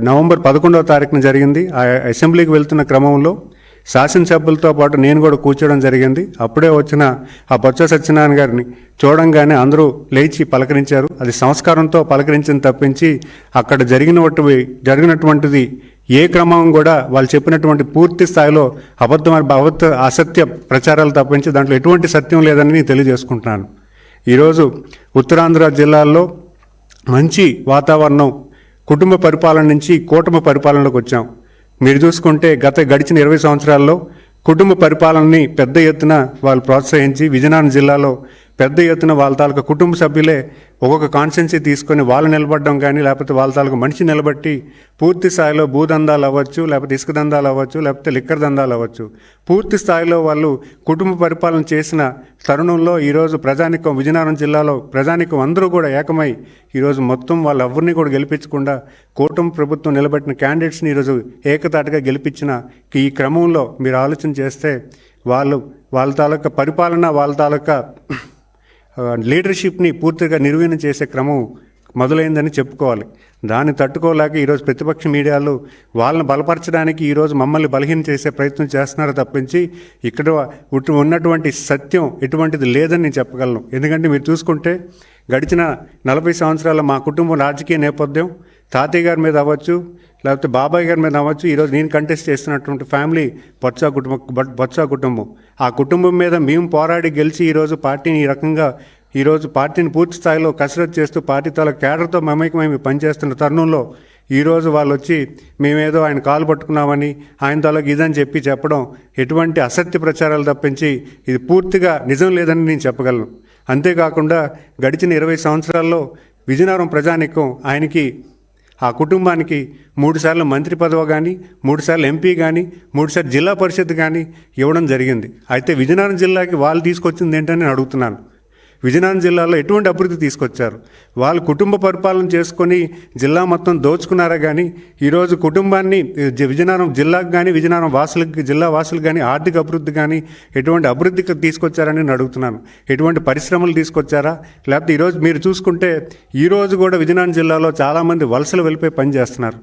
November 11వ తారీఖున జరిగింది. ఆ అసెంబ్లీకి వెళ్తున్న క్రమంలో శాసనసభ్యులతో పాటు నేను కూడా కూర్చోవడం జరిగింది. అప్పుడే వచ్చిన ఆ బొత్స సత్యనారాయణ గారిని చూడంగానే అందరూ లేచి పలకరించారు. అది సంస్కారంతో పలకరించింది తప్పించి అక్కడ జరిగినటువంటిది ఏ క్రమం కూడా వాళ్ళు చెప్పినటువంటి పూర్తి స్థాయిలో అసత్య ప్రచారాలు తప్పించి దాంట్లో ఎటువంటి సత్యం లేదని నేను తెలియజేసుకుంటున్నాను. ఈరోజు ఉత్తరాంధ్ర జిల్లాల్లో మంచి వాతావరణం, కుటుంబ పరిపాలన నుంచి కూటమి పరిపాలనలోకి వచ్చాం. మీరు చూసుకుంటే గడిచిన 20 సంవత్సరాల్లో కుటుంబ పరిపాలనని పెద్ద ఎత్తున వాళ్ళు ప్రోత్సహించి విజయనగరం జిల్లాలో పెద్ద ఎత్తున వాళ్ళ తాలూకా కుటుంబ సభ్యులే ఒక్కొక్క కాన్స్టెన్సీ తీసుకొని వాళ్ళు నిలబడడం కానీ, లేకపోతే వాళ్ళ తాలూకా మనిషి నిలబట్టి పూర్తి స్థాయిలో భూదందాలు అవ్వచ్చు, లేకపోతే ఇసుక దందాలు అవ్వచ్చు, లేకపోతే లిక్కర్ దందాలు అవ్వచ్చు, పూర్తి స్థాయిలో వాళ్ళు కుటుంబ పరిపాలన చేసిన తరుణంలో ఈరోజు విజయనగరం జిల్లాలో ప్రజానికం అందరూ కూడా ఏకమై ఈరోజు మొత్తం వాళ్ళెవరిని కూడా గెలిపించకుండా కూటమి ప్రభుత్వం నిలబెట్టిన క్యాండిడేట్స్ని ఈరోజు ఏకతాటిగా గెలిపించిన ఈ క్రమంలో మీరు ఆలోచన చేస్తే వాళ్ళ తాలూకా పరిపాలన, వాళ్ళ తాలూకా లీడర్షిప్ని పూర్తిగా నిర్వీర్యం చేసే క్రమం మొదలైందని చెప్పుకోవాలి. దాన్ని తట్టుకోలేక ఈరోజు ప్రతిపక్ష మీడియాలు వాళ్ళని బలపరచడానికి ఈరోజు మమ్మల్ని బలహీనం చేసే ప్రయత్నం చేస్తున్నారు తప్పించి ఇక్కడ ఉన్నటువంటి సత్యం ఎటువంటిది లేదని నేను చెప్పగలను. ఎందుకంటే మీరు చూసుకుంటే గడిచిన 40 సంవత్సరాల మా కుటుంబం రాజకీయ నేపథ్యం తాతయ్య గారి మీద అవ్వచ్చు, లేకపోతే బాబాయ్ గారి మీద అవ్వచ్చు, ఈరోజు నేను కంటెస్ట్ చేస్తున్నటువంటి ఫ్యామిలీ బొత్స కుటుంబం. ఆ కుటుంబం మీద మేము పోరాడి గెలిచి ఈరోజు పార్టీని ఈ రకంగా పార్టీని పూర్తి స్థాయిలో కసరత్తు చేస్తూ పార్టీ తాలూకు కేడర్తో మమేకమై పనిచేస్తున్న తరుణంలో ఈరోజు వాళ్ళు వచ్చి మేమేదో ఆయన కాలు పట్టుకున్నామని, ఆయన తాలూకు ఇదని చెప్పడం ఎటువంటి అసత్య ప్రచారాలు తప్పించి ఇది పూర్తిగా నిజం లేదని నేను చెప్పగలను. అంతేకాకుండా గడిచిన 20 సంవత్సరాల్లో విజయనగరం ప్రజానికం ఆ కుటుంబానికి 3 సార్లు మంత్రి పదవి కానీ, 3 సార్లు ఎంపీ కానీ, 3 సార్లు జిల్లా పరిషత్ కానీ ఇవ్వడం జరిగింది. అయితే విజయనగరం జిల్లాకి వాళ్ళు తీసుకొచ్చింది ఏంటని నేను అడుగుతున్నాను. విజయనగరం జిల్లాలో ఎటువంటి అభివృద్ధి తీసుకొచ్చారు? వాళ్ళు కుటుంబ పరిపాలన చేసుకొని జిల్లా మొత్తం దోచుకున్నారా కానీ ఈరోజు కుటుంబాన్ని విజయనగరం జిల్లాకు కానీ, విజయనగరం జిల్లా వాసులకు కానీ ఆర్థిక అభివృద్ధి కానీ ఎటువంటి అభివృద్ధికి తీసుకొచ్చారని నేను అడుగుతున్నాను. ఎటువంటి పరిశ్రమలు తీసుకొచ్చారా? లేకపోతే ఈరోజు మీరు చూసుకుంటే ఈరోజు కూడా విజయనగరం జిల్లాలో చాలామంది వలసలు వెళ్ళిపోయి పనిచేస్తున్నారు.